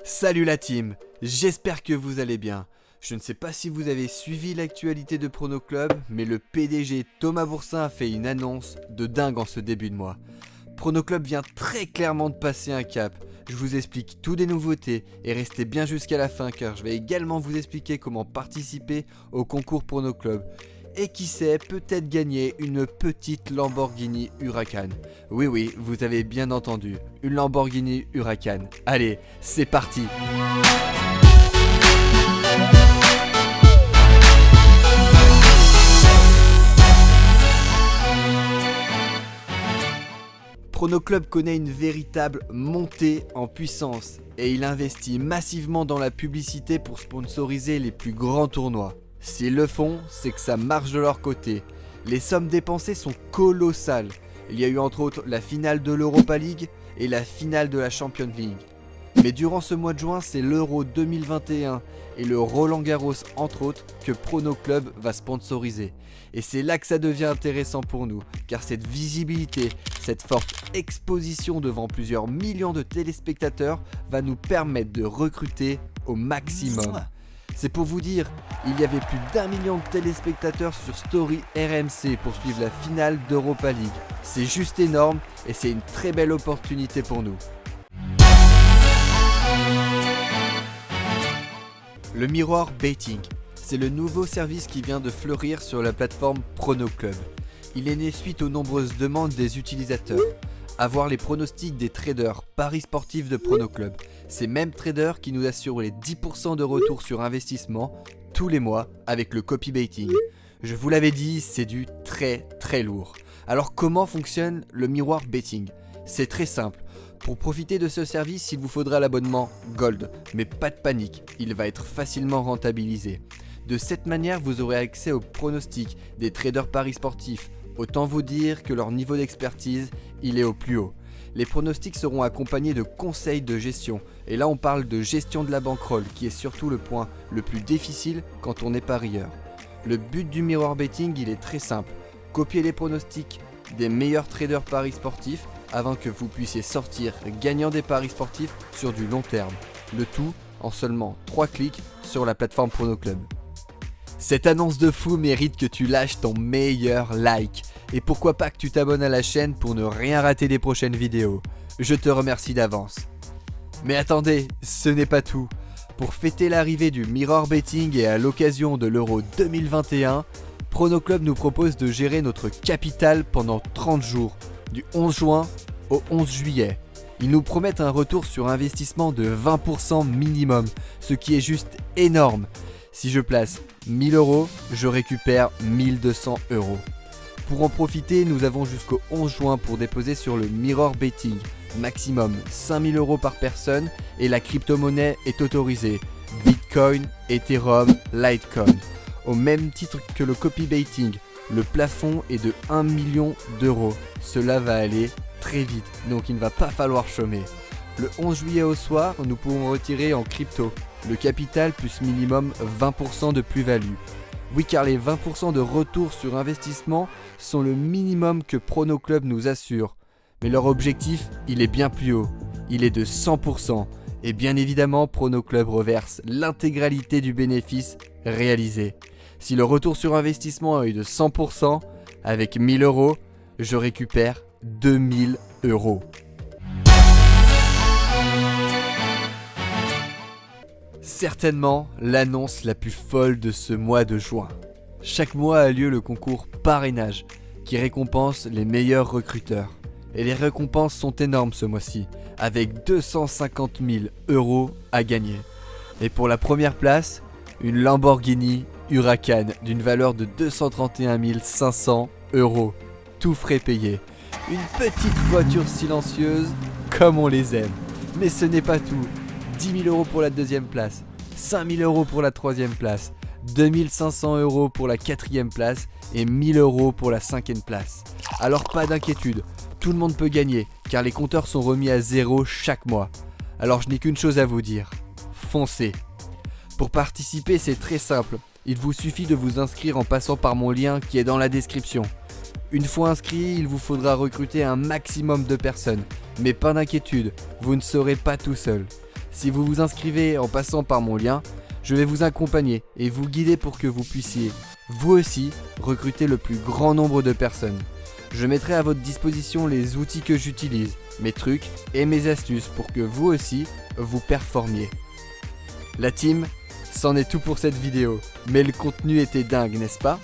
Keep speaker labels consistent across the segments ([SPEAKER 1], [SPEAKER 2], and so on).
[SPEAKER 1] Salut la team, j'espère que vous allez bien. Je ne sais pas si vous avez suivi l'actualité de Prono Club, mais le PDG Thomas Boursin a fait une annonce de dingue en ce début de mois. Prono Club vient très clairement de passer un cap. Je vous explique tout des nouveautés et restez bien jusqu'à la fin car je vais également vous expliquer comment participer au concours Prono Club. Et qui sait, peut-être gagner une petite Lamborghini Huracan. Oui, vous avez bien entendu, une Lamborghini Huracan. Allez, c'est parti! Prono Club connaît une véritable montée en puissance et il investit massivement dans la publicité pour sponsoriser les plus grands tournois. S'ils le font, c'est que ça marche de leur côté. Les sommes dépensées sont colossales. Il y a eu entre autres la finale de l'Europa League et la finale de la Champions League. Mais durant ce mois de juin, c'est l'Euro 2021 et le Roland Garros entre autres que Prono Club va sponsoriser. Et c'est là que ça devient intéressant pour nous, car cette visibilité, cette forte exposition devant plusieurs millions de téléspectateurs va nous permettre de recruter au maximum. C'est pour vous dire, il y avait plus d'1 million de téléspectateurs sur Story RMC pour suivre la finale d'Europa League. C'est juste énorme et c'est une très belle opportunité pour nous. Le Mirror Betting, c'est le nouveau service qui vient de fleurir sur la plateforme Prono Club. Il est né suite aux nombreuses demandes des utilisateurs. Avoir les pronostics des traders paris sportifs de Prono Club. Ces mêmes traders qui nous assurent les 10% de retour sur investissement tous les mois avec le copy-baiting. Je vous l'avais dit, c'est du très lourd. Alors comment fonctionne le Mirror Betting ? C'est très simple. Pour profiter de ce service, il vous faudra l'abonnement Gold. Mais pas de panique, il va être facilement rentabilisé. De cette manière, vous aurez accès aux pronostics des traders paris sportifs. Autant vous dire que leur niveau d'expertise, il est au plus haut. Les pronostics seront accompagnés de conseils de gestion. Et là on parle de gestion de la bankroll qui est surtout le point le plus difficile quand on est parieur. Le but du Mirror Betting, il est très simple. Copier les pronostics des meilleurs traders paris sportifs afin que vous puissiez sortir gagnant des paris sportifs sur du long terme. Le tout en seulement 3 clics sur la plateforme Prono Club. Cette annonce de fou mérite que tu lâches ton meilleur like. Et pourquoi pas que tu t'abonnes à la chaîne pour ne rien rater des prochaines vidéos. Je te remercie d'avance. Mais attendez, ce n'est pas tout. Pour fêter l'arrivée du Mirror Betting et à l'occasion de l'Euro 2021, Prono Club nous propose de gérer notre capital pendant 30 jours, du 11 juin au 11 juillet. Ils nous promettent un retour sur investissement de 20% minimum, ce qui est juste énorme. Si je place 1000 €, je récupère 1200 €. Pour en profiter, nous avons jusqu'au 11 juin pour déposer sur le Mirror Betting. Maximum 5000 € par personne et la crypto-monnaie est autorisée. Bitcoin, Ethereum, Litecoin. Au même titre que le copy-baiting, le plafond est de 1 million €. Cela va aller très vite, donc il ne va pas falloir chômer. Le 11 juillet au soir, nous pourrons retirer en crypto le capital plus minimum 20% de plus-value. Oui, car les 20% de retour sur investissement sont le minimum que Prono Club nous assure. Mais leur objectif, il est bien plus haut. Il est de 100%. Et bien évidemment, Prono Club reverse l'intégralité du bénéfice réalisé. Si le retour sur investissement est de 100%, avec 1000 €, je récupère 2000 €. Certainement l'annonce la plus folle de ce mois de juin. Chaque mois a lieu le concours parrainage qui récompense les meilleurs recruteurs. Et les récompenses sont énormes ce mois-ci, avec 250 000 € à gagner. Et pour la première place, une Lamborghini Huracan d'une valeur de 231 500 €, tout frais payé. Une petite voiture silencieuse comme on les aime. Mais ce n'est pas tout. 10 000 € pour la deuxième place, 5 000 € pour la troisième place, 2 500 € pour la quatrième place et 1 000 € pour la cinquième place. Alors pas d'inquiétude, tout le monde peut gagner car les compteurs sont remis à zéro chaque mois. Alors je n'ai qu'une chose à vous dire, foncez. Pour participer, c'est très simple, il vous suffit de vous inscrire en passant par mon lien qui est dans la description. Une fois inscrit, il vous faudra recruter un maximum de personnes. Mais pas d'inquiétude, vous ne serez pas tout seul. Si vous vous inscrivez en passant par mon lien, je vais vous accompagner et vous guider pour que vous puissiez, vous aussi, recruter le plus grand nombre de personnes. Je mettrai à votre disposition les outils que j'utilise, mes trucs et mes astuces pour que vous aussi, vous performiez. La team, c'en est tout pour cette vidéo, mais le contenu était dingue, n'est-ce pas ?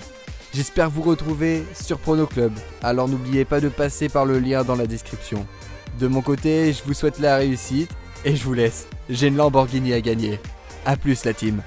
[SPEAKER 1] J'espère vous retrouver sur PronoClub, alors n'oubliez pas de passer par le lien dans la description. De mon côté, je vous souhaite la réussite et je vous laisse. J'ai une Lamborghini à gagner. A plus la team.